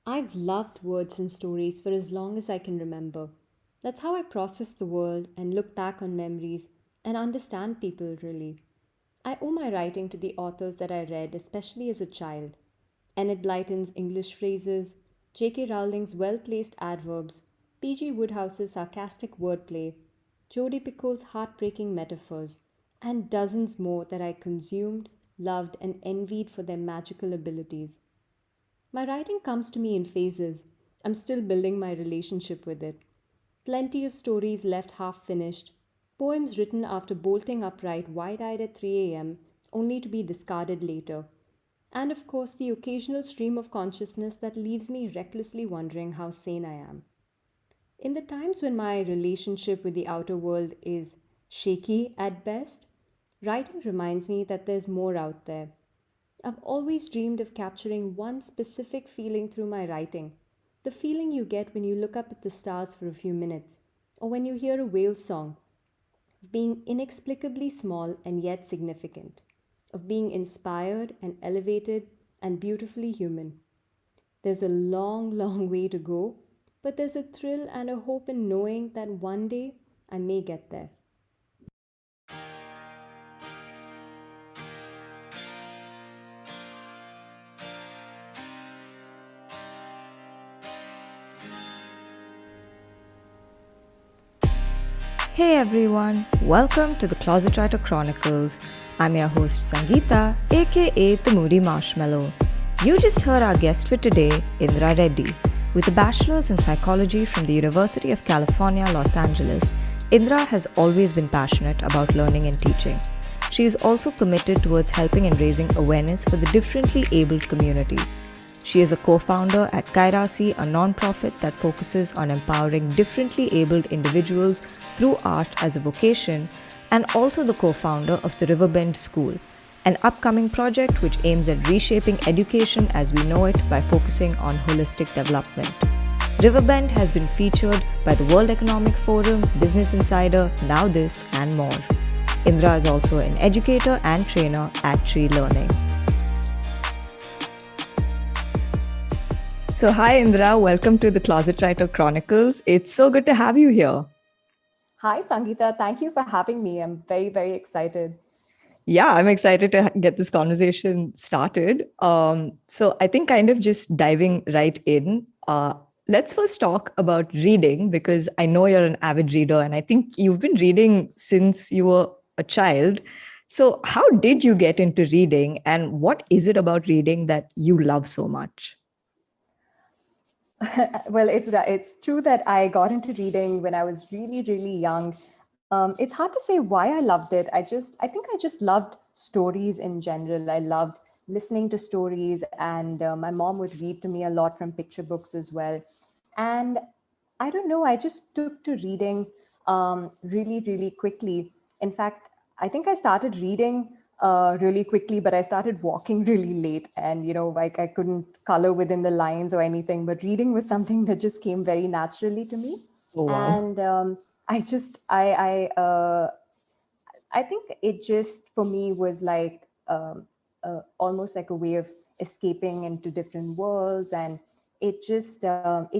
I've loved words and stories for as long as I can remember. That's how I process the world and look back on memories and understand people, really. I owe my writing to the authors that I read, especially as a child. Enid Blyton's English phrases, J.K. Rowling's well placed adverbs, P.G. Woodhouse's sarcastic wordplay, Jodi Picoult's heartbreaking metaphors, and dozens more that I consumed, loved, and envied for their magical abilities. My writing comes to me in phases. I'm still building my relationship with it. Plenty of stories left half finished, poems written after bolting upright wide eyed at 3 a.m., only to be discarded later. And of course, the occasional stream of consciousness that leaves me recklessly wondering how sane I am. In the times when my relationship with the outer world is shaky at best, writing reminds me that there's more out there. I've always dreamed of capturing one specific feeling through my writing. The feeling you get when you look up at the stars for a few minutes, or when you hear a whale song, of being inexplicably small and yet significant, of being inspired and elevated and beautifully human. There's a long, long way to go, but there's a thrill and a hope in knowing that one day I may get there. Hey everyone, welcome to the Closet Writer Chronicles. I'm your host Sangeeta, aka the Moody Marshmallow. You just heard our guest for today, Indira Reddy. With a bachelor's in psychology from the University of California, Los Angeles, Indira has always been passionate about learning and teaching. She is also committed towards helping and raising awareness for the differently abled community. She is a co-founder at Kairasi, a non-profit that focuses on empowering differently abled individuals through art as a vocation, and also the co-founder of the Riverbend School, an upcoming project which aims at reshaping education as we know it by focusing on holistic development. Riverbend has been featured by the World Economic Forum, Business Insider, Now This, and more. Indira is also an educator and trainer at Tree Learning. So hi Indira, welcome to the Closet Writer Chronicles. It's so good to have you here. Hi, Sangeeta. Thank you for having me. I'm very, very excited. Yeah, I'm excited to get this conversation started. So I think kind of just diving right in, let's first talk about reading because I know you're an avid reader and I think you've been reading since you were a child. So how did you get into reading and what is it about reading that you love so much? Well, it's true that I got into reading when I was really, really young. It's hard to say why I loved it. I think I just loved stories in general. I loved listening to stories, and my mom would read to me a lot from picture books as well. And I don't know, I just took to reading really, really quickly. In fact, I think I started reading really quickly, but I started walking really late. And, like I couldn't color within the lines or anything, but reading was something that just came very naturally to me. Oh, wow. And I just, I think it just for me was like almost like a way of escaping into different worlds, and it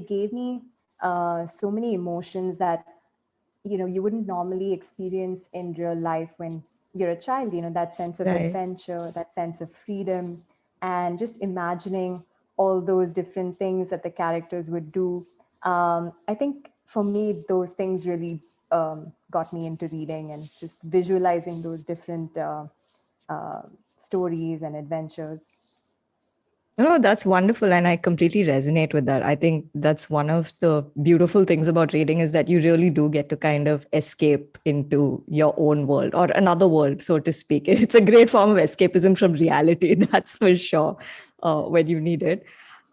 gave me so many emotions that you wouldn't normally experience in real life when you're a child. That sense of Right. adventure, that sense of freedom, and just imagining all those different things that the characters would do. I think for me those things really got me into reading and just visualizing those different uh, stories and adventures. No, that's wonderful. And I completely resonate with that. I think that's one of the beautiful things about reading is that you really do get to kind of escape into your own world or another world, so to speak. It's a great form of escapism from reality, that's for sure, when you need it.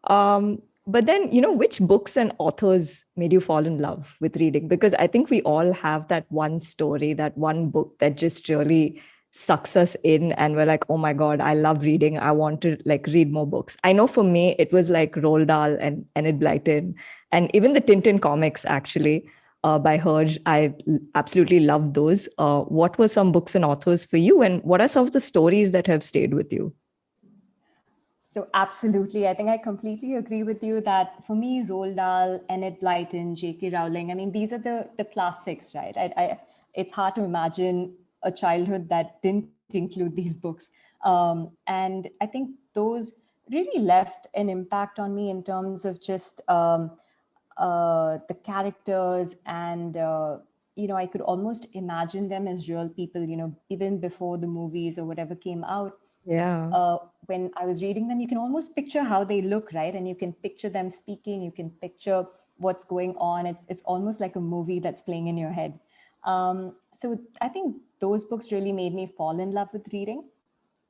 But then, which books and authors made you fall in love with reading? Because I think we all have that one story, that one book that just really sucks us in and we're like, oh my God, I love reading. I want to like read more books. I know for me, it was like Roald Dahl and Enid Blyton and even the Tintin comics actually by Herge. I absolutely love those. What were some books and authors for you? And what are some of the stories that have stayed with you? So absolutely, I think I completely agree with you that for me, Roald Dahl, Enid Blyton, J.K. Rowling, I mean, these are the classics, right? It's hard to imagine a childhood that didn't include these books. And I think those really left an impact on me in terms of just the characters and I could almost imagine them as real people, even before the movies or whatever came out. Yeah. When I was reading them, you can almost picture how they look, right? And you can picture them speaking, you can picture what's going on. It's almost like a movie that's playing in your head. So I think those books really made me fall in love with reading.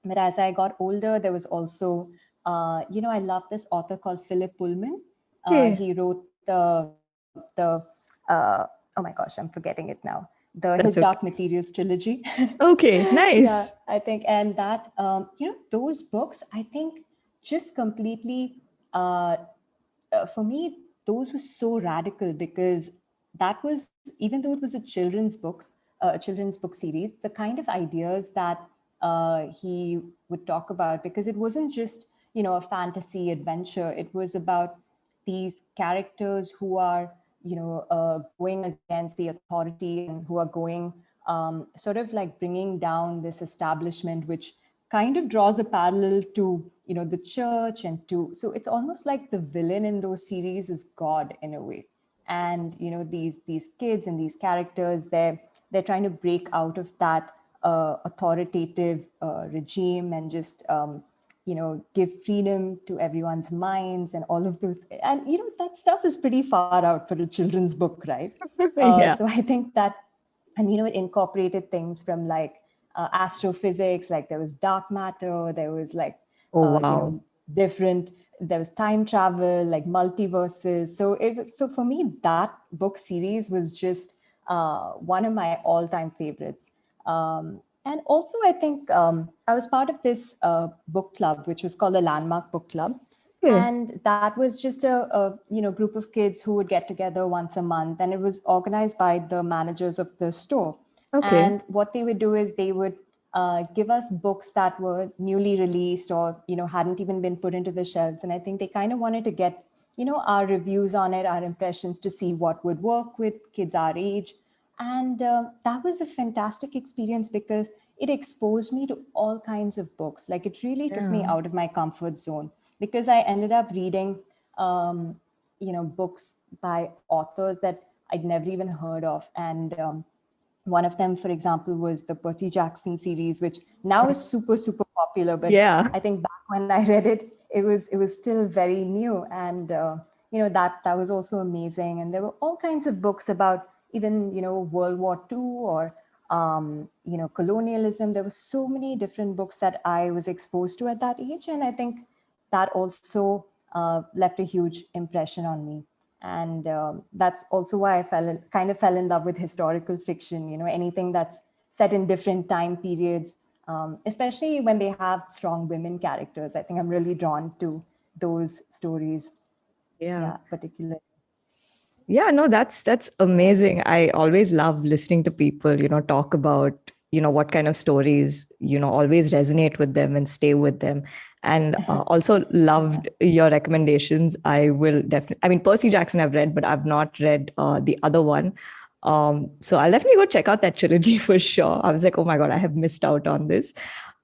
But as I got older, there was also, I love this author called Philip Pullman. Okay. He wrote oh my gosh, I'm forgetting it now. His Dark That's okay. Materials trilogy. Okay, Yeah, nice. I think, and that, those books, I think, just completely, uh, for me, those were so radical because that was, even though it was a children's book series, the kind of ideas that he would talk about, because it wasn't just, a fantasy adventure. It was about these characters who are, going against the authority and who are going sort of like bringing down this establishment, which kind of draws a parallel to the church and to, so it's almost like the villain in those series is God in a way. And these kids and these characters, they're trying to break out of that authoritative regime and just give freedom to everyone's minds and all of those. And that stuff is pretty far out for a children's book, right? Yeah. So I think that, and it incorporated things from like astrophysics, like there was dark matter, there was like Oh, wow. different, there was time travel, like multiverses. So so for me, that book series was just one of my all-time favorites. And also, I think I was part of this book club, which was called the Landmark Book Club, Okay. and that was just a group of kids who would get together once a month, and it was organized by the managers of the store. Okay. And what they would do is they would give us books that were newly released or hadn't even been put into the shelves. And I think they kind of wanted to get our reviews on it, our impressions, to see what would work with kids our age. And that was a fantastic experience because it exposed me to all kinds of books. Like it really took me Yeah. out of my comfort zone because I ended up reading, books by authors that I'd never even heard of. And one of them, for example, was the Percy Jackson series, which now is super, super popular. But Yeah. I think back when I read it, it was still very new, and that was also amazing. And there were all kinds of books about even World War II or colonialism. There were so many different books that I was exposed to at that age, and I think that also left a huge impression on me. And that's also why kind of fell in love with historical fiction. Anything that's set in different time periods, especially when they have strong women characters. I think I'm really drawn to those stories. Yeah. Yeah, particularly. Yeah, no, that's amazing. I always love listening to people, talk about, what kind of stories, always resonate with them and stay with them. And also loved your recommendations. I will definitely, I mean, Percy Jackson I've read, but I've not read the other one. So I'll definitely go check out that trilogy for sure. I was like, oh my God, I have missed out on this.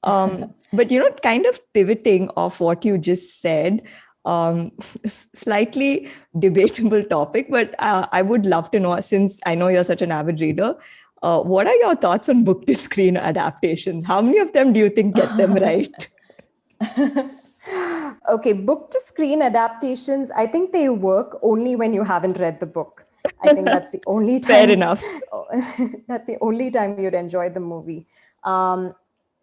But, kind of pivoting off what you just said, slightly debatable topic, but I would love to know, since I know you're such an avid reader, what are your thoughts on book to screen adaptations? How many of them do you think get them right? Okay, book to screen adaptations, I think they work only when you haven't read the book. I think that's the only Fair time enough. that's the only time you'd enjoy the movie. Um,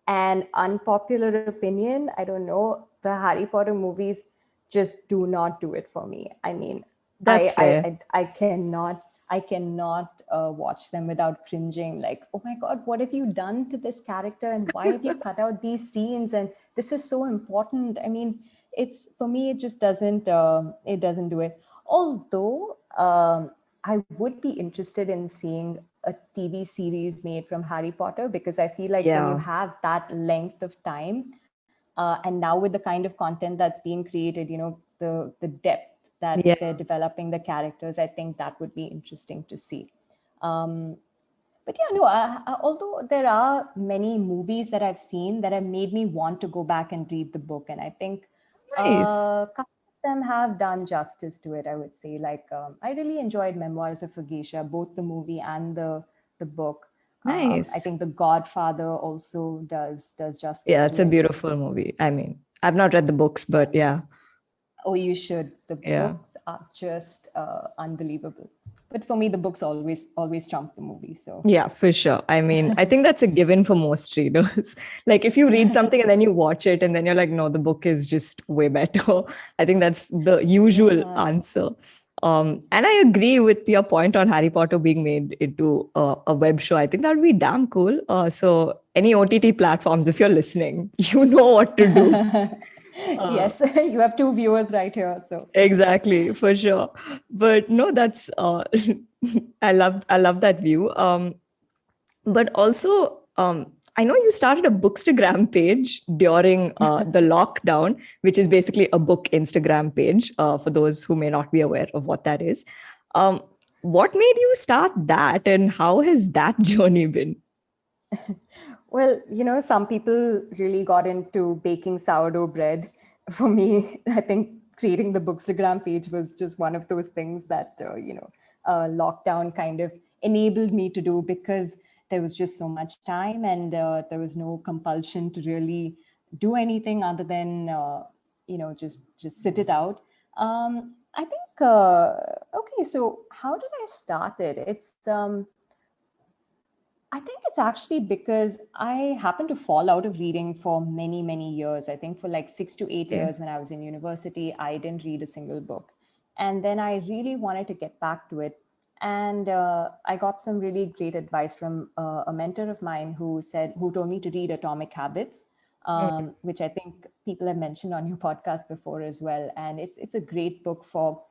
and unpopular opinion, I don't know, the Harry Potter movies just do not do it for me. I mean, That's fair. I cannot watch them without cringing. Like, oh my God, what have you done to this character, and why have you cut out these scenes? And this is so important. I mean, it's for me, it just doesn't do it. Although I would be interested in seeing a TV series made from Harry Potter, because I feel like when you Yeah. have that length of time, And now with the kind of content that's being created, the depth that Yeah. they're developing the characters, I think that would be interesting to see. But yeah, no, although there are many movies that I've seen that have made me want to go back and read the book. And I think Nice. a couple of them have done justice to it, I would say. Like, I really enjoyed Memoirs of a Geisha, both the movie and the book. I Nice. think The Godfather also does justice Yeah, to it's a it. beautiful movie. I mean, I've not read the books, but yeah. Oh, you should. The Yeah. books are just unbelievable. But for me, the books always trump the movie. So Yeah, for sure. I mean, I think that's a given for most readers. Like if you read something and then you watch it and then you're like, no, the book is just way better. I think that's the usual yeah. answer. And I agree with your point on Harry Potter being made into a web show. I think that would be damn cool. So any OTT platforms, if you're listening, you know what to do. Uh, Yes, you have two viewers right here. So Exactly, for sure. But no, that's I love that view. But also, I know you started a bookstagram page during the lockdown, which is basically a book Instagram page. For those who may not be aware of what that is, um, what made you start that, and how has that journey been? well, some people really got into baking sourdough bread. For me, I think creating the Bookstagram page was just one of those things that, lockdown kind of enabled me to do because there was just so much time and there was no compulsion to really do anything other than, just sit it out. I think, okay, so how did I start it? I think it's actually because I happened to fall out of reading for many, many years. I think for like 6 to 8 years when I was in university, I didn't read a single book. And then I really wanted to get back to it. And I got some really great advice from a mentor of mine who told me to read Atomic Habits, Mm. which I think people have mentioned on your podcast before as well. And it's a great book for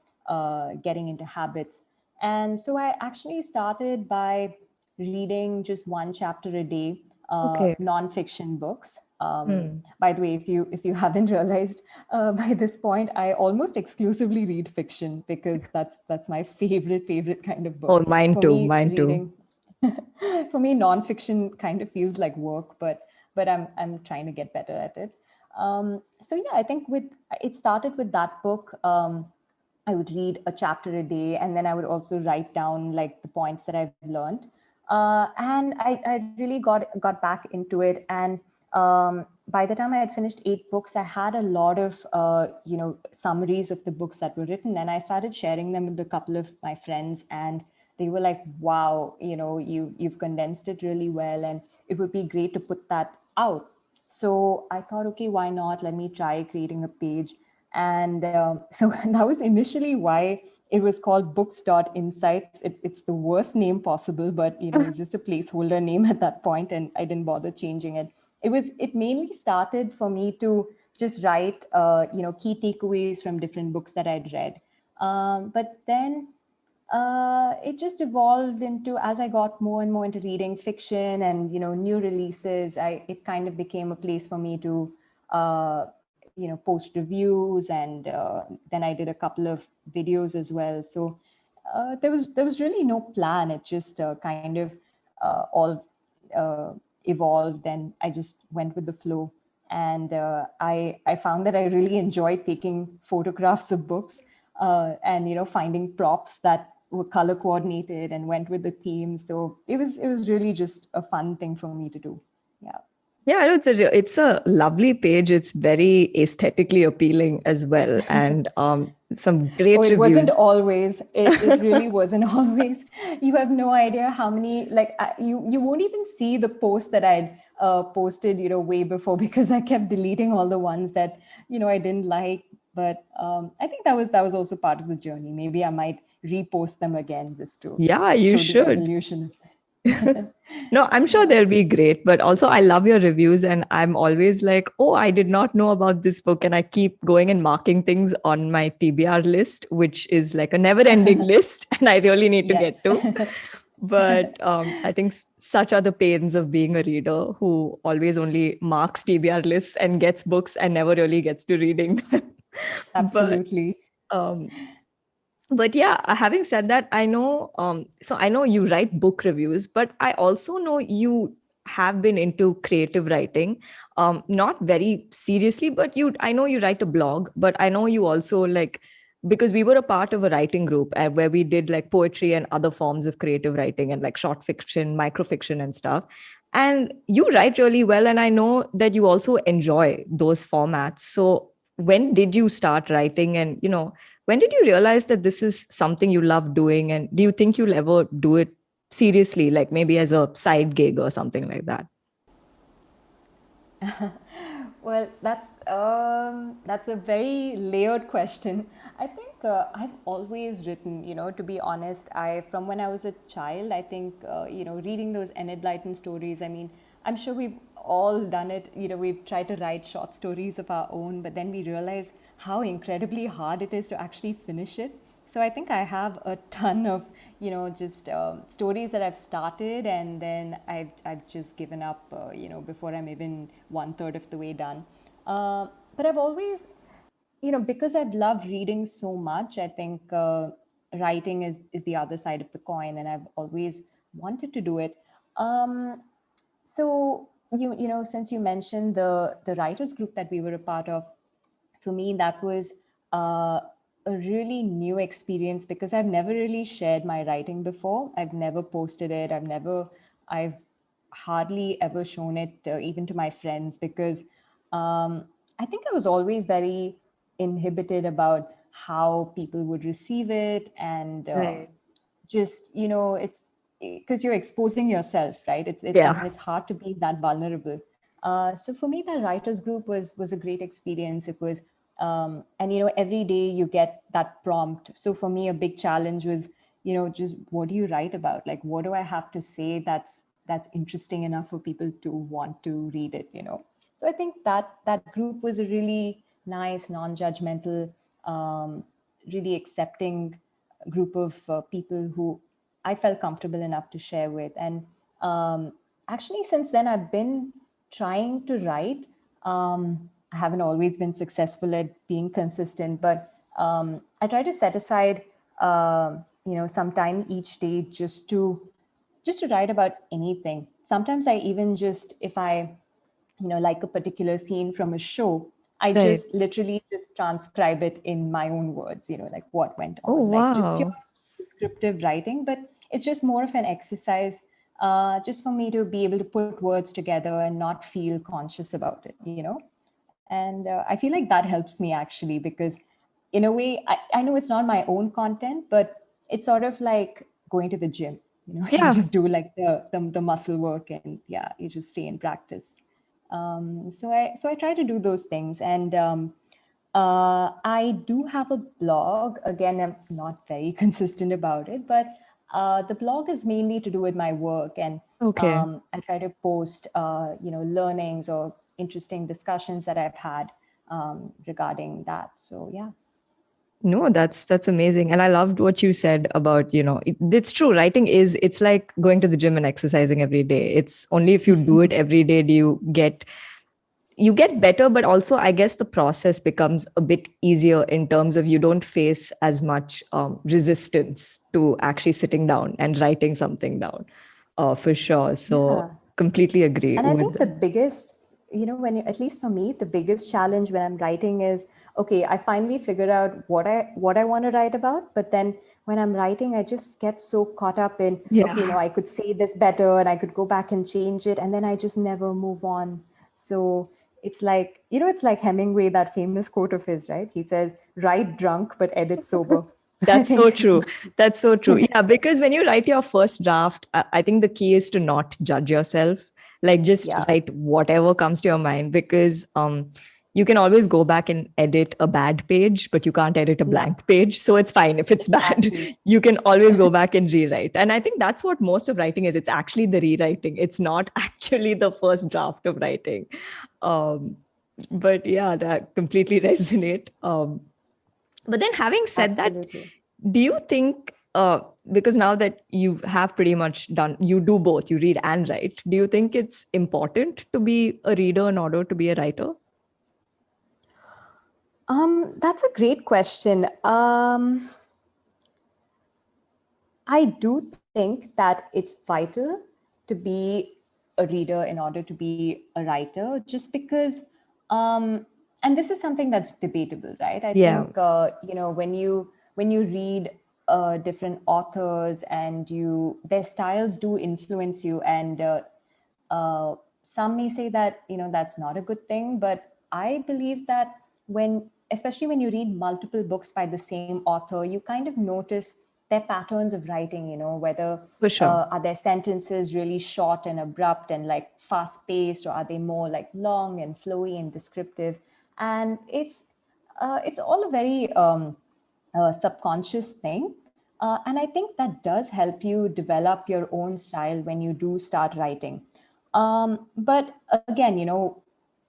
getting into habits. And so I actually started by reading just one chapter a day, Okay. nonfiction books. Hmm. By the way, if you haven't realized by this point, I almost exclusively read fiction because that's my favorite kind of Oh, book. mine For too. me, Mine too. reading for me nonfiction kind of feels like work, but I'm trying to get better at it. So yeah, I think with it started with that book. I would read a chapter a day, and then I would also write down like the points that I've learned. And I really got back into it. And by the time I had finished 8 books, I had a lot of summaries of the books that were written, and I started sharing them with a couple of my friends, and they were like, "Wow, you've condensed it really well, and it would be great to put that out." So I thought, okay, why not? Let me try creating a page. And so that was initially why it was called books.insights. It's the worst name possible, but it was just a placeholder name at that point, and I didn't bother changing it. It mainly started for me to just write key takeaways from different books that I'd read. But then it just evolved into, as I got more and more into reading fiction and new releases, it kind of became a place for me to post reviews, and then I did a couple of videos as well. So there was really no plan. It just kind of all evolved, and I just went with the flow. And I found that I really enjoyed taking photographs of books, and finding props that were color coordinated and went with the theme. So it was really just a fun thing for me to do. Yeah. Yeah, I know it's a lovely page. It's very aesthetically appealing as well, and some Oh, great it wasn't reviews. always. It really wasn't always. You have no idea how many, like, you won't even see the post that I'd posted, way before, because I kept deleting all the ones that, I didn't like. But I think that was also part of the journey. Maybe I might repost them again just to Yeah, you show the should. evolution. No, I'm sure Yeah. they'll be great. But also, I love your reviews, and I'm always like, oh, I did not know about this book. And I keep going and marking things on my TBR list, which is like a never ending list. And I really need to get Yes. to. But I think such are the pains of being a reader who always only marks TBR lists and gets books and never really gets to reading them. but Absolutely. um, but yeah, having said that, I know so I know you write book reviews, but I also know you have been into creative writing, not very seriously, but I know you write a blog, but I know you also like, because we were a part of a writing group where we did like poetry and other forms of creative writing and like short fiction, microfiction and stuff. And you write really well, and I know that you also enjoy those formats. So when did you start writing, and when did you realize that this is something you love doing? And do you think you'll ever do it seriously, like maybe as a side gig or something like that? Well, that's a very layered question. I think I've always written. To be honest, I from when I was a child, I think reading those Enid Blyton stories. I mean, I'm sure we've all done it. We've tried to write short stories of our own, but then we realize how incredibly hard it is to actually finish it. So I think I have a ton of, just stories that I've started, and then I've just given up, before I'm even one third of the way done. But I've always, because I've loved reading so much, I think writing is the other side of the coin, and I've always wanted to do it. So since you mentioned the writers group that we were a part of, for me that was a really new experience because I've never really shared my writing before. I've never posted it. I've hardly ever shown it even to my friends because I think I was always very inhibited about how people would receive it, and Right. just it's because you're exposing yourself, right? Yeah. It's hard to be that vulnerable. So for me, that writers group was a great experience. It was and every day you get that prompt. So for me, a big challenge was just what do you write about? Like, what do I have to say that's interesting enough for people to want to read it. So I think that group was a really nice, non-judgmental, really accepting group of people who I felt comfortable enough to share with. And actually, since then, I've been trying to write. I haven't always been successful at being consistent, but I try to set aside, some time each day just to write about anything. Sometimes I even just, if I like a particular scene from a show, I Right. just literally just transcribe it in my own words, like what went Oh, on, like just pure wow. descriptive writing. But it's just more of an exercise, just for me to be able to put words together and not feel conscious about it. And I feel like that helps me actually because, in a way, I know it's not my own content, but it's sort of like going to the gym. You Yeah. just do like the muscle work, and yeah, you just stay in practice. So I try to do those things, and I do have a blog. Again, I'm not very consistent about it, but the blog is mainly to do with my work, and Okay. I try to post, learnings or interesting discussions that I've had regarding that. So yeah. No, that's amazing. And I loved what you said about, it's true. Writing it's like going to the gym and exercising every day. It's only if you do it every day do you get better, but also I guess the process becomes a bit easier in terms of you don't face as much resistance to actually sitting down and writing something down, for sure. So Yeah. completely agree And I with think the that. biggest, when at least for me, the biggest challenge when I'm writing is, okay, I finally figured out what I want to write about, but then when I'm writing, I just get so caught up in, okay, Yeah. I could say this better and I could go back and change it, and then I just never move on. So it's like Hemingway, that famous quote of his, right? He says, "Write drunk but edit sober." I That's so think, true. That's so true. Yeah, because when you write your first draft, I think the key is to not judge yourself. Like just yeah, write whatever comes to your mind, because you can always go back and edit a bad page, but you can't edit a yeah, blank page. So it's fine if it's bad. exactly. You can always go back and rewrite. And I think that's what most of writing is. It's actually the rewriting. It's not actually the first draft of writing. Um, but yeah, that completely resonate. But then having said that, Absolutely. do you think because now that you have pretty much done, you do both, you read and write. Do you think it's important to be a reader in order to be a writer? That's a great question. I do think that it's vital to be a reader in order to be a writer, just because, and this is something that's debatable, right? I Yeah, think when you read different authors and their styles do influence you, and some may say that that's not a good thing, but I believe that especially when you read multiple books by the same author, you kind of notice their patterns of writing. Whether for sure. are their sentences really short and abrupt and like fast paced, or are they more like long and flowy and descriptive? And it's all a very subconscious thing. And I think that does help you develop your own style when you do start writing. But again,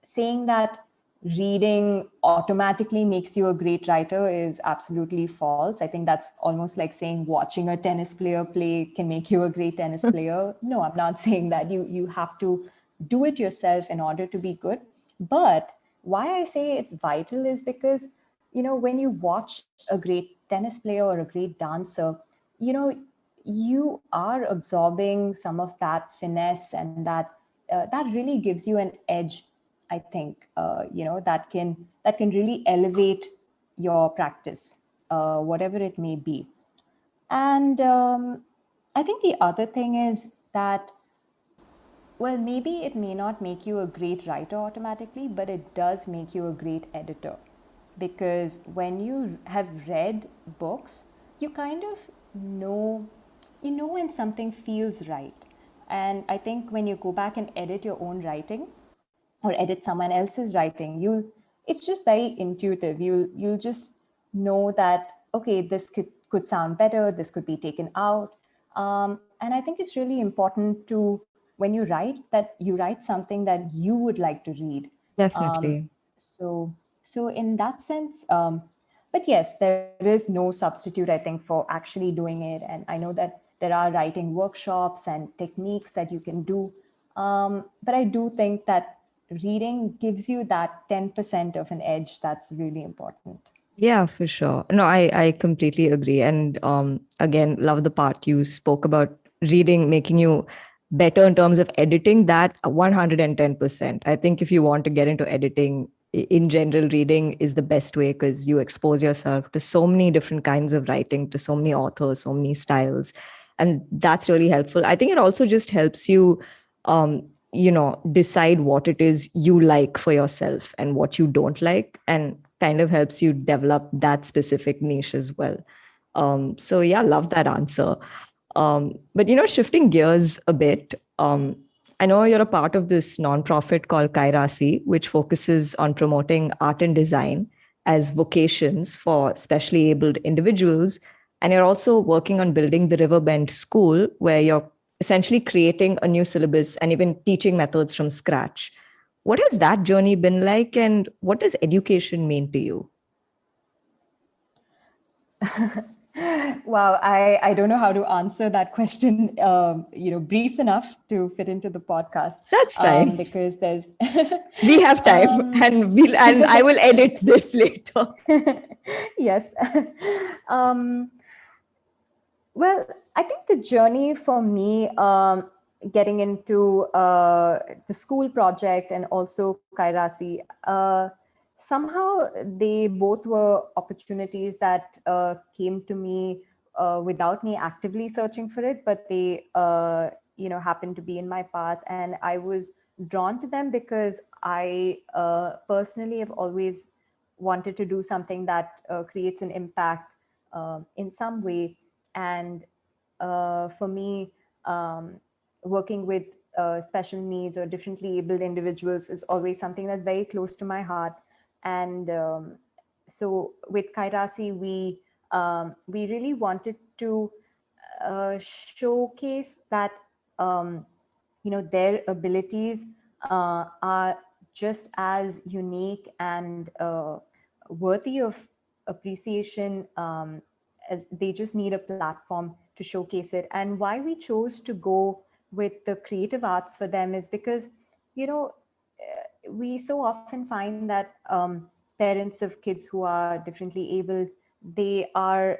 saying that reading automatically makes you a great writer is absolutely false. I think that's almost like saying watching a tennis player play can make you a great tennis player. No, I'm not saying that. You have to do it yourself in order to be good. But why I say it's vital is because, when you watch a great tennis player or a great dancer, you know, you are absorbing some of that finesse, and that really gives you an edge. I think that can really elevate your practice, whatever it may be. And I think the other thing is that, well, maybe it may not make you a great writer automatically, but it does make you a great editor. Because when you have read books, you kind of know, when something feels right. And I think when you go back and edit your own writing, or edit someone else's writing, it's just very intuitive. You'll just know that, okay, this could sound better, this could be taken out. And I think it's really important to, when you write, that you write something that you would like to read. um, Definitely. so so in that sense, but yes, there is no substitute, I think, for actually doing it. And I know that there are writing workshops and techniques that you can do. But I do think that reading gives you that 10% of an edge that's really important. Yeah, for sure. No, I completely agree. And again, love the part you spoke about reading making you better in terms of editing. That 110%. I think if you want to get into editing in general, reading is the best way because you expose yourself to so many different kinds of writing, to so many authors, so many styles. And that's really helpful. I think it also just helps you decide what it is you like for yourself and what you don't like, and kind of helps you develop that specific niche as well. So yeah, love that answer. But shifting gears a bit, I know you're a part of this nonprofit called Kairasi, which focuses on promoting art and design as vocations for specially abled individuals. And you're also working on building the Riverbend School, where you're essentially creating a new syllabus and even teaching methods from scratch. What has that journey been like, and what does education mean to you? Wow, I don't know how to answer that question, brief enough to fit into the podcast, That's fine. because there's, We have time, um, and I will edit this later. yes. um, Well, I think the journey for me, getting into the school project and also Kairasi, somehow they both were opportunities that came to me without me actively searching for it, but they, happened to be in my path. And I was drawn to them because I personally have always wanted to do something that creates an impact in some way. And for me, working with special needs or differently abled individuals is always something that's very close to my heart. And so with Kairasi, we really wanted to showcase that their abilities are just as unique and worthy of appreciation, as they just need a platform to showcase it. And why we chose to go with the creative arts for them is because, you know, we so often find that parents of kids who are differently able, they are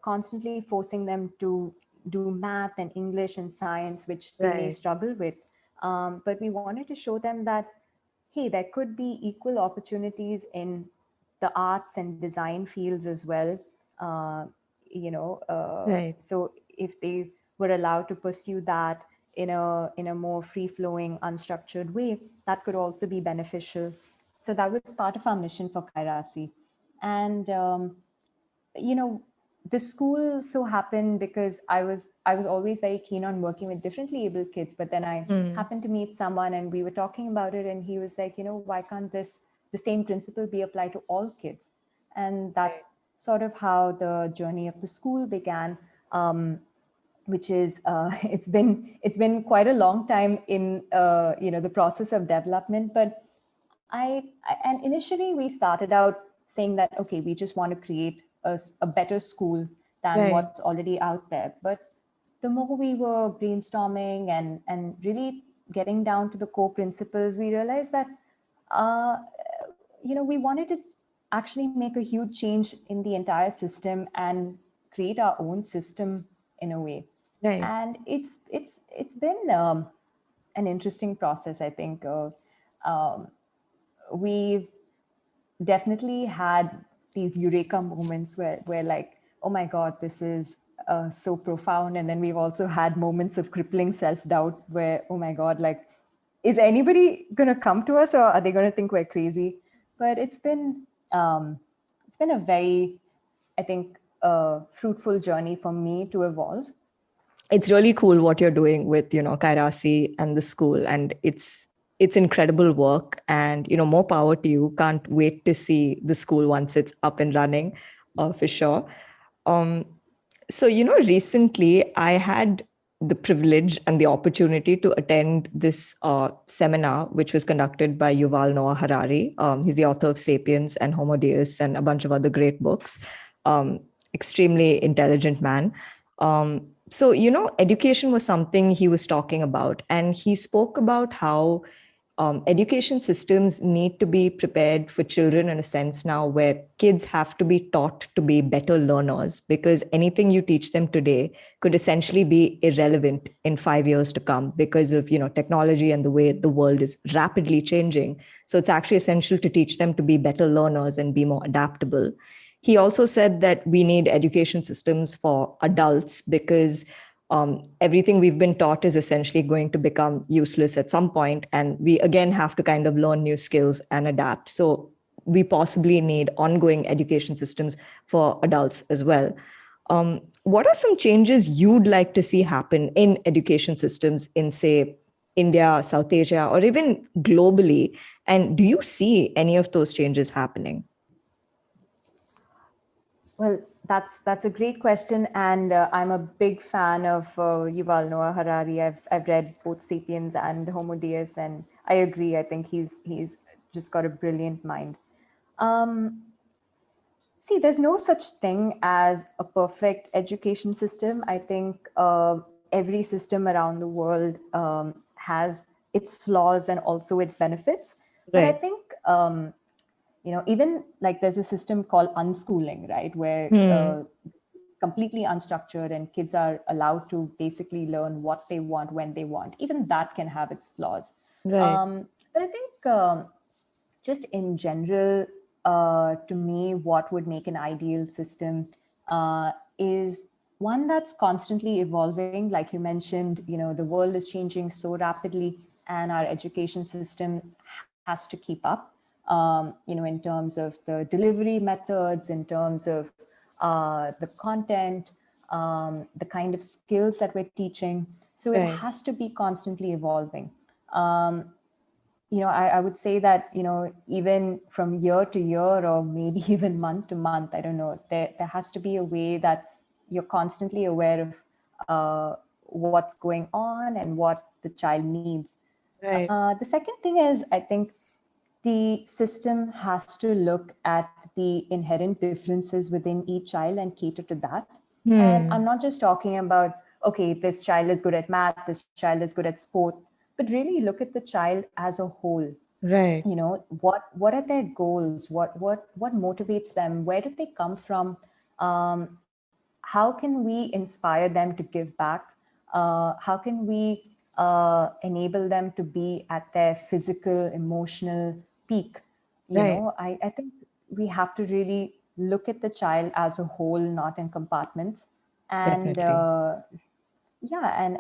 constantly forcing them to do math and English and science, which they may Right. struggle with. But we wanted to show them that, hey, there could be equal opportunities in the arts and design fields as well. Uh, Right. so if they were allowed to pursue that in a more free flowing, unstructured way, that could also be beneficial. So that was part of our mission for Kairasi. And you know, the school so happened because I was always very keen on working with differently able kids, but then I Hmm. happened to meet someone and we were talking about it, and he was like, why can't this the same principle be applied to all kids? And Right. that's sort of how the journey of the school began. Which is it's been quite a long time in the process of development, but and initially we started out saying that, okay, we just want to create a better school than Right. what's already out there. But the more we were brainstorming and really getting down to the core principles, we realized that uh, we wanted to actually make a huge change in the entire system and create our own system in a way. Right. And it's been an interesting process, I think. Um, we've definitely had these eureka moments where like, oh my God, this is so profound. And then we've also had moments of crippling self-doubt where, oh my God, like, is anybody going to come to us, or are they going to think we're crazy? But it's been a very, I think, fruitful journey for me to evolve. It's really cool what you're doing with Kairasi and the school, and it's incredible work, and more power to you. Can't wait to see the school once it's up and running, for sure. um so recently I had the privilege and the opportunity to attend this seminar, which was conducted by Yuval Noah Harari. He's the author of Sapiens and Homo Deus and a bunch of other great books. Extremely intelligent man. So, education was something he was talking about. And he spoke about how education systems need to be prepared for children in a sense now, where kids have to be taught to be better learners, because anything you teach them today could essentially be irrelevant in 5 years to come because of technology and the way the world is rapidly changing. So it's actually essential to teach them to be better learners and be more adaptable. He also said that we need education systems for adults because everything we've been taught is essentially going to become useless at some point, and we again have to kind of learn new skills and adapt. So we possibly need ongoing education systems for adults as well. What are some changes you'd like to see happen in education systems in, say, India, South Asia, or even globally? And do you see any of those changes happening? Well, that's a great question, and I'm a big fan of Yuval Noah Harari. I've read both *Sapiens* and *Homo Deus*, and I agree. I think he's just got a brilliant mind. Um, See, there's no such thing as a perfect education system. I think every system around the world has its flaws and also its benefits. But I Right. think even like there's a system called unschooling, right, where Hmm. completely unstructured and kids are allowed to basically learn what they want when they want. Even that can have its flaws. Right. But I think just in general, to me, what would make an ideal system is one that's constantly evolving. Like you mentioned, the world is changing so rapidly, and our education system has to keep up. In terms of the delivery methods, in terms of the content, the kind of skills that we're teaching. So it Right. has to be constantly evolving. Um, I would say that, even from year to year or maybe even month to month, I don't know, there has to be a way that you're constantly aware of what's going on and what the child needs. Right. The second thing is, I think the system has to look at the inherent differences within each child and cater to that. And I'm not just talking about, okay, this child is good at math, this child is good at sport, but really look at the child as a whole. Right. What are their goals? What motivates them? Where did they come from? How can we inspire them to give back? How can we enable them to be at their physical, emotional peak? Right. I think we have to really look at the child as a whole, not in compartments. And Definitely.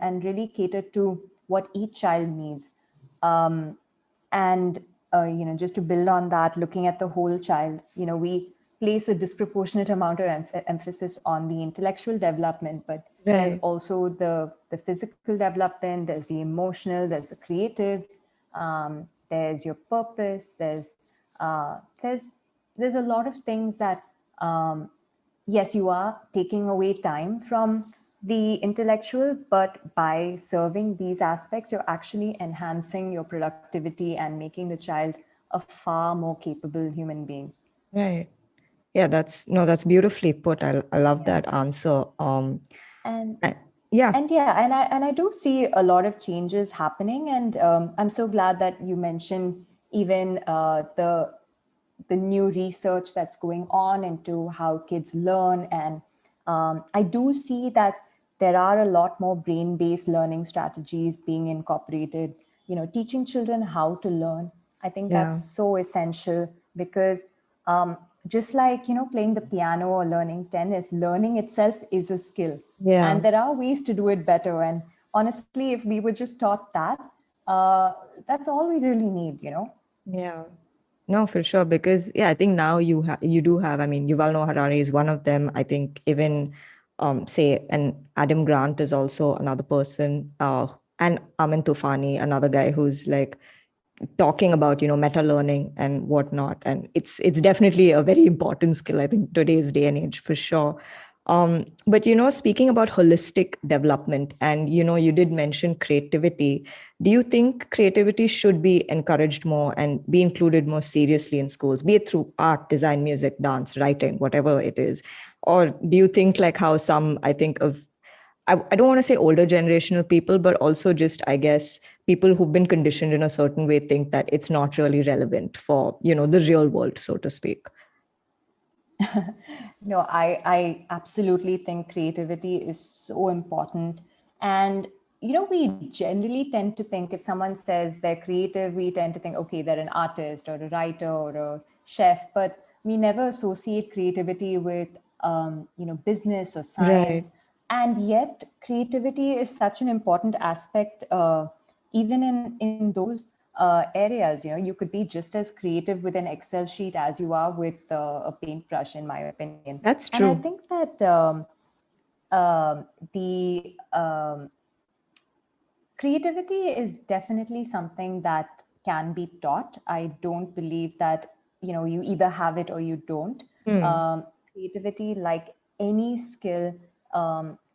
and really cater to what each child needs. And just to build on that, looking at the whole child, we place a disproportionate amount of emphasis on the intellectual development, but there's Right. also the physical development, there's the emotional, there's the creative, there's your purpose, there's a lot of things that yes, you are taking away time from the intellectual, but by serving these aspects, you're actually enhancing your productivity and making the child a far more capable human being. Right. Yeah, that's beautifully put. I love Yeah. that answer. And I- yeah, and yeah, and I do see a lot of changes happening, and I'm so glad that you mentioned even the new research that's going on into how kids learn. And I do see that there are a lot more brain-based learning strategies being incorporated, teaching children how to learn. I think that's yeah, so essential because just like, playing the piano or learning tennis, learning itself is a skill. yeah. And there are ways to do it better. And honestly, if we were just taught that, that's all we really need. Yeah. No, for sure. Because yeah, I think now you do have. I mean, Yuval Noah Harari is one of them. I think even say, and Adam Grant is also another person. And Amin Tufani, another guy who's like talking about meta learning and whatnot. And it's definitely a very important skill. I think today's day and age for sure. But speaking about holistic development, and you did mention creativity. Do you think creativity should be encouraged more and be included more seriously in schools, be it through art, design, music, dance, writing, whatever it is? Or do you think like how some, I think of, I don't want to say older generational people, but also just, I guess, people who've been conditioned in a certain way think that it's not really relevant for, the real world, so to speak. No, I absolutely think creativity is so important. And, we generally tend to think if someone says they're creative, we tend to think, okay, they're an artist or a writer or a chef, but we never associate creativity with, business or Right. science. And yet, creativity is such an important aspect, even in those areas. You could be just as creative with an Excel sheet as you are with a paintbrush, in my opinion. That's And I true. think that the creativity is definitely something that can be taught. I don't believe that you either have it or you don't. Hmm. Creativity, like any skill,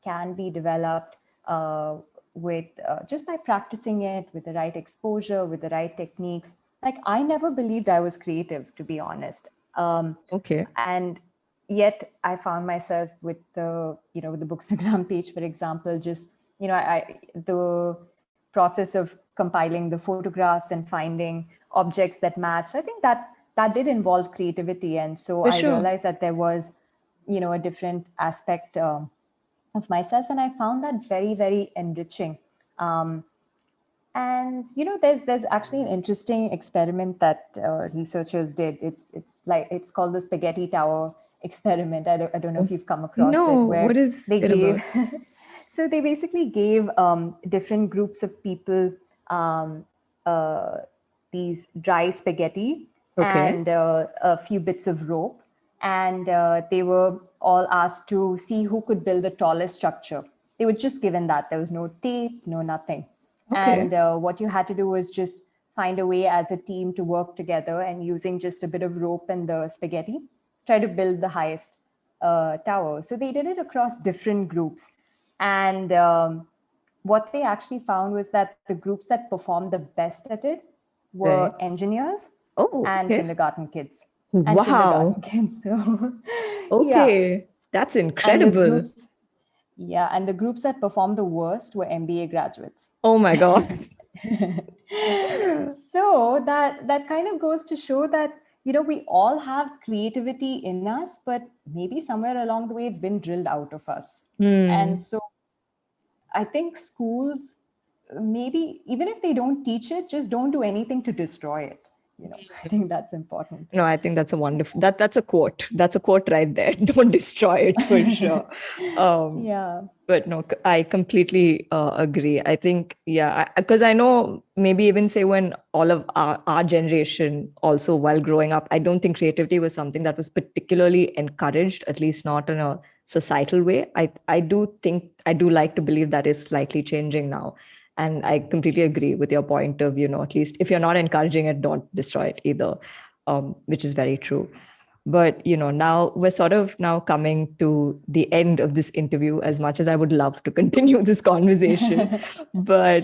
can be developed with just by practicing it with the right exposure, with the right techniques. Like, I never believed I was creative, to be honest. Okay. And yet I found myself with the bookstagram page, for example, just the process of compiling the photographs and finding objects that match. So I think that did involve creativity, and so For I sure. realized that there was a different aspect of myself, and I found that very, very enriching. um, and there's actually an interesting experiment that researchers did. It's called the spaghetti tower experiment. I don't know if you've come across No, it, what where is they it about? gave so they basically gave different groups of people um, uh, these dry spaghetti Okay. and a few bits of rope, and they were all asked to see who could build the tallest structure. They were just given that. There was no tape, no nothing. Okay. And what you had to do was just find a way as a team to work together, and using just a bit of rope and the spaghetti, try to build the highest tower. So they did it across different groups. And what they actually found was that the groups that performed the best at it were Right. engineers, Oh, and okay. kindergarten kids. And Wow. kindergarten kids. So, yeah. Okay. That's And the incredible. groups, yeah, and the groups that performed the worst were MBA graduates. Oh my God. So that kind of goes to show that, we all have creativity in us, but maybe somewhere along the way it's been drilled out of us. And Hmm. so I think schools, maybe even if they don't teach it, just don't do anything to destroy it. I think that's important. No, I think that's a wonderful that's a quote. That's a quote right there. Don't destroy it for sure. Um, Yeah. but no, I completely agree. I think, yeah, because I know maybe even say when all of our generation also while growing up, I don't think creativity was something that was particularly encouraged, at least not in a societal way. I do think, I do like to believe that is slightly changing now. And I completely agree with your point of, at least if you're not encouraging it, don't destroy it either, which is very true. But now we're sort of now coming to the end of this interview, as much as I would love to continue this conversation. But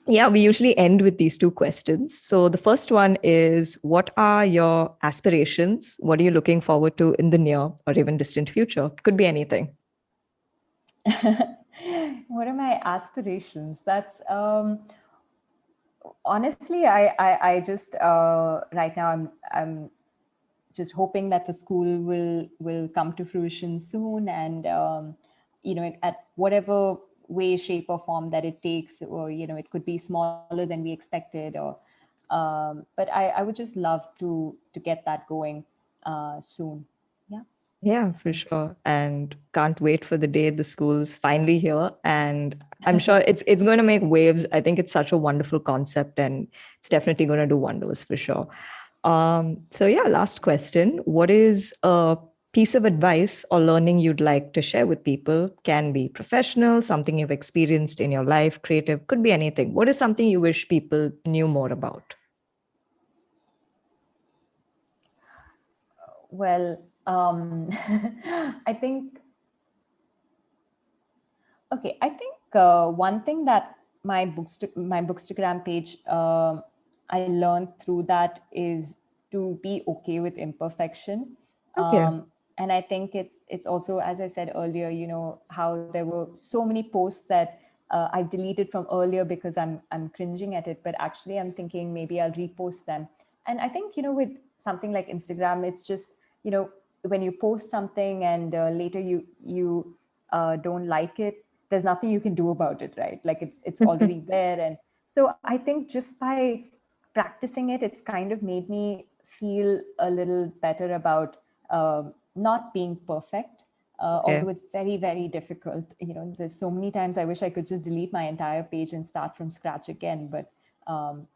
yeah, we usually end with these two questions. So the first one is, what are your aspirations? What are you looking forward to in the near or even distant future? Could be anything. What are my aspirations? That's honestly, I just right now I'm just hoping that the school will come to fruition soon, and at whatever way, shape, or form that it takes, or it could be smaller than we expected, or but I would just love to get that going soon. Yeah, Yeah, I for think. sure. And can't wait for the day the school's finally here. And I'm sure it's going to make waves. I think it's such a wonderful concept, and it's definitely going to do wonders for sure. So yeah, last question. What is a piece of advice or learning you'd like to share with people? Can be professional, something you've experienced in your life, creative, could be anything. What is something you wish people knew more about? Well, I think, okay, I think one thing that my bookstagram page, I learned through that is to be okay with imperfection. Okay. And I think it's also, as I said earlier, how there were so many posts that I've deleted from earlier because I'm cringing at it, but actually I'm thinking maybe I'll repost them. And I think, with something like Instagram, it's just, when you post something and later you don't like it, there's nothing you can do about it, right? Like it's already there. And so I think just by practicing it, it's kind of made me feel a little better about not being perfect. Okay. Although it's very, very difficult. There's so many times I wish I could just delete my entire page and start from scratch again. But um,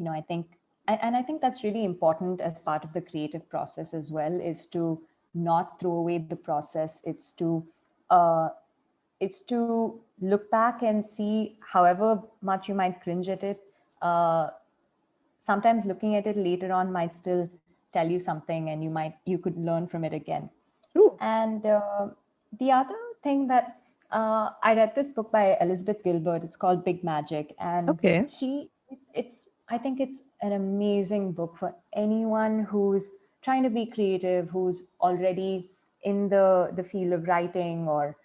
I think, and I think that's really important as part of the creative process as well, is to not throw away the process. Uh, it's to look back and see, however much you might cringe at it, uh, sometimes looking at it later on might still tell you something, and you could learn from it again. True. And the other thing that I read this book by Elizabeth Gilbert. It's called Big Magic, and Okay. it's I think it's an amazing book for anyone who's trying to be creative, who's already in the field of writing, or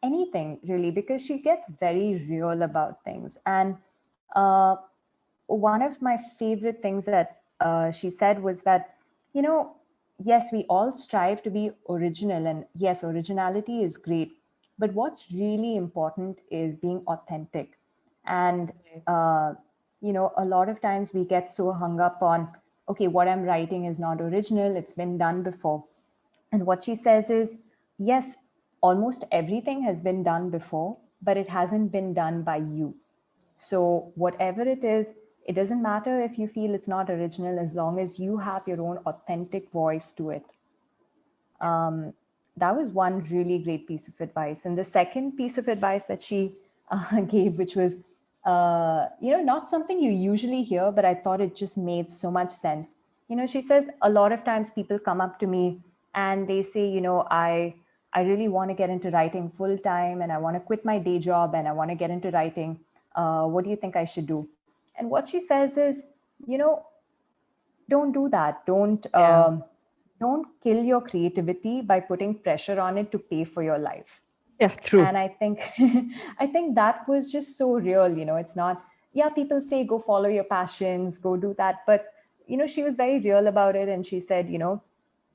anything really, because she gets very real about things. And one of my favorite things that she said was that, yes, we all strive to be original, and yes, originality is great, but what's really important is being authentic. And a lot of times we get so hung up on, okay, what I'm writing is not original, it's been done before. And what she says is, yes, almost everything has been done before, but it hasn't been done by you. So, whatever it is, it doesn't matter if you feel it's not original, as long as you have your own authentic voice to it. That was one really great piece of advice. And the second piece of advice that she gave, which was, not something you usually hear, but I thought it just made so much sense. She says a lot of times people come up to me and they say, I really want to get into writing full time, and I want to quit my day job, and I want to get into writing. What do you think I should do? And what she says is, you know, don't do that. Yeah. Don't kill your creativity by putting pressure on it to pay for your life. Yeah, And true. I think I think that was just so real. It's not, yeah, people say go follow your passions, go do that, but she was very real about it. And she said,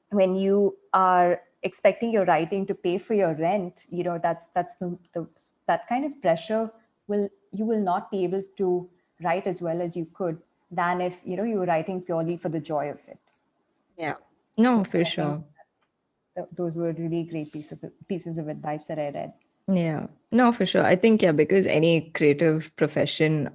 when you are expecting your writing to pay for your rent, that's the that kind of pressure will you will not be able to write as well as you could than if you were writing purely for the joy of it. Yeah. So No, for I think sure. those were really great pieces of advice that I read. Yeah. No, for sure. I think, yeah, because any creative profession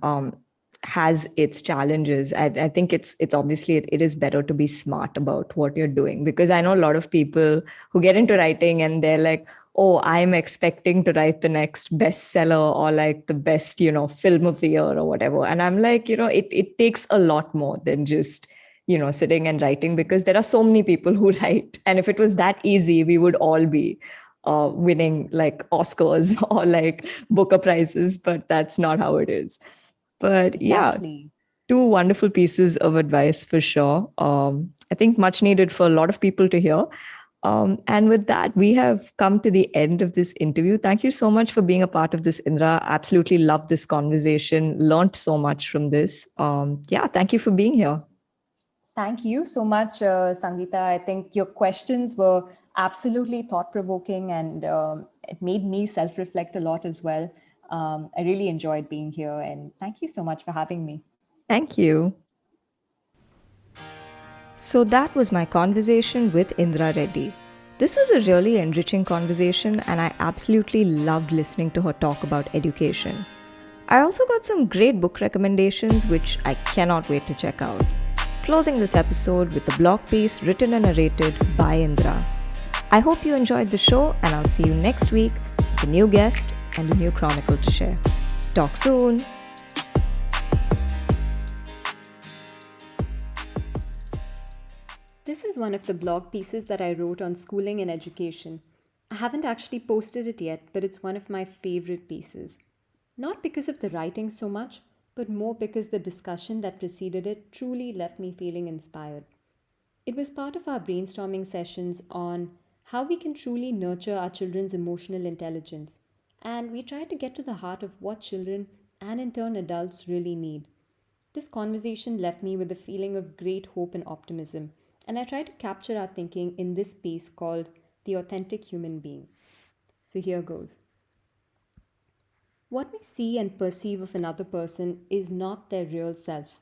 has its challenges. I think it's obviously it is better to be smart about what you're doing, because I know a lot of people who get into writing and they're like, oh, I'm expecting to write the next bestseller or like the best, film of the year or whatever. And I'm like, it takes a lot more than just, sitting and writing, because there are so many people who write. And if it was that easy, we would all be winning like Oscars or like Booker prizes, but that's not how it is. But yeah, Exactly. two wonderful pieces of advice for sure. I think much needed for a lot of people to hear. And with that, we have come to the end of this interview. Thank you so much for being a part of this, Indra. Absolutely loved this conversation, learned so much from this. Yeah, thank you for being here. Thank you so much, Sangeeta. I think your questions were absolutely thought provoking, and it made me self reflect a lot as well. I really enjoyed being here, and thank you so much for having me. Thank you. So that was my conversation with Indra Reddy. This was a really enriching conversation, and I absolutely loved listening to her talk about education. I also got some great book recommendations, which I cannot wait to check out. Closing this episode with a blog piece written and narrated by Indra. I hope you enjoyed the show, and I'll see you next week with a new guest and a new chronicle to share. Talk soon! This is one of the blog pieces that I wrote on schooling and education. I haven't actually posted it yet, but it's one of my favorite pieces. Not because of the writing so much, but more because the discussion that preceded it truly left me feeling inspired. It was part of our brainstorming sessions on how we can truly nurture our children's emotional intelligence, and we tried to get to the heart of what children and in turn adults really need. This conversation left me with a feeling of great hope and optimism, and I tried to capture our thinking in this piece called The Authentic Human Being. So here goes. What we see and perceive of another person is not their real self.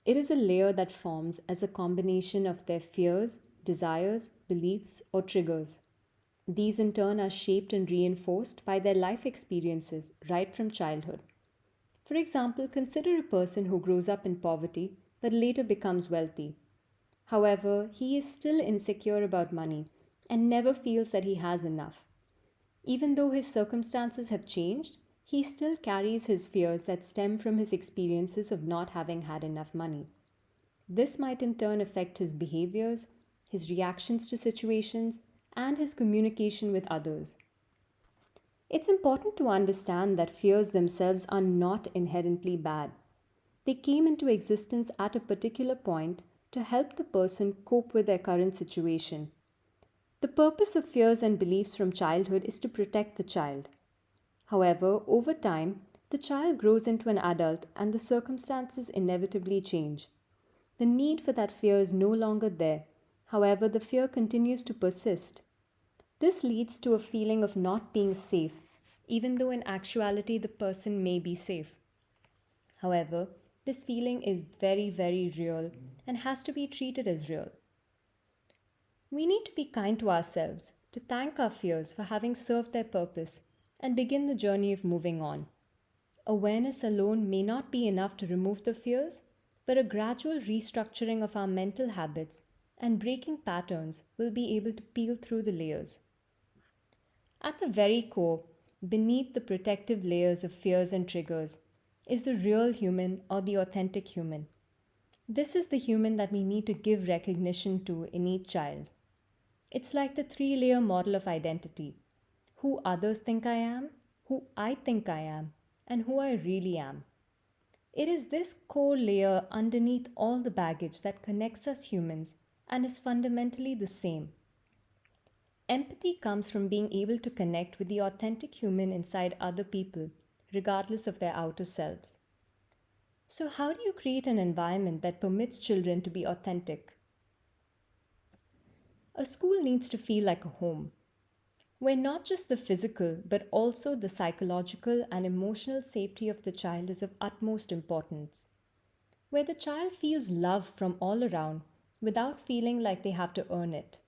It is a layer that forms as a combination of their fears, desires, beliefs, or triggers. These in turn are shaped and reinforced by their life experiences right from childhood. For example, consider a person who grows up in poverty but later becomes wealthy. However, he is still insecure about money and never feels that he has enough. Even though his circumstances have changed, he still carries his fears that stem from his experiences of not having had enough money. This might in turn affect his behaviors, his reactions to situations, and his communication with others. It's important to understand that fears themselves are not inherently bad. They came into existence at a particular point to help the person cope with their current situation. The purpose of fears and beliefs from childhood is to protect the child. However, over time, the child grows into an adult and the circumstances inevitably change. The need for that fear is no longer there. However, the fear continues to persist. This leads to a feeling of not being safe, even though in actuality the person may be safe. However, this feeling is very, very real and has to be treated as real. We need to be kind to ourselves, to thank our fears for having served their purpose, and begin the journey of moving on. Awareness alone may not be enough to remove the fears, but a gradual restructuring of our mental habits and breaking patterns will be able to peel through the layers. At the very core, beneath the protective layers of fears and triggers, is the real human or the authentic human. This is the human that we need to give recognition to in each child. It's like the three-layer model of identity: who others think I am, who I think I am, and who I really am. It is this core layer underneath all the baggage that connects us humans and is fundamentally the same. Empathy comes from being able to connect with the authentic human inside other people, regardless of their outer selves. So, how do you create an environment that permits children to be authentic? A school needs to feel like a home, where not just the physical but also the psychological and emotional safety of the child is of utmost importance, where the child feels love from all around without feeling like they have to earn it,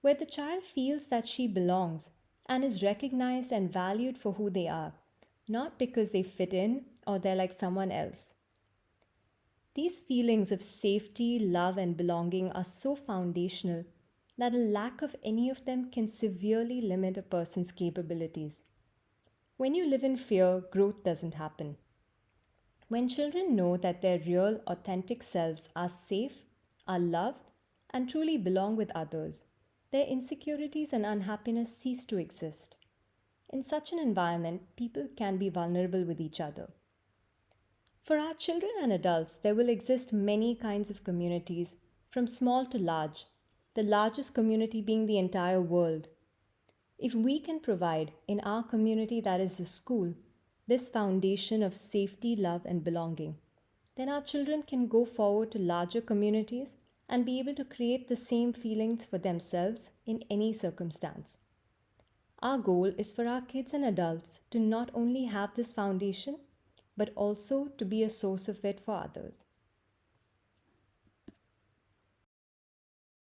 where the child feels that she belongs and is recognized and valued for who they are, not because they fit in or they're like someone else. These feelings of safety, love, and belonging are so foundational that a lack of any of them can severely limit a person's capabilities. When you live in fear, growth doesn't happen. When children know that their real, authentic selves are safe, are loved, and truly belong with others, their insecurities and unhappiness cease to exist. In such an environment, people can be vulnerable with each other. For our children and adults, there will exist many kinds of communities, from small to large, the largest community being the entire world. If we can provide, in our community that is the school, this foundation of safety, love, and belonging, then our children can go forward to larger communities and be able to create the same feelings for themselves in any circumstance. Our goal is for our kids and adults to not only have this foundation, but also to be a source of it for others.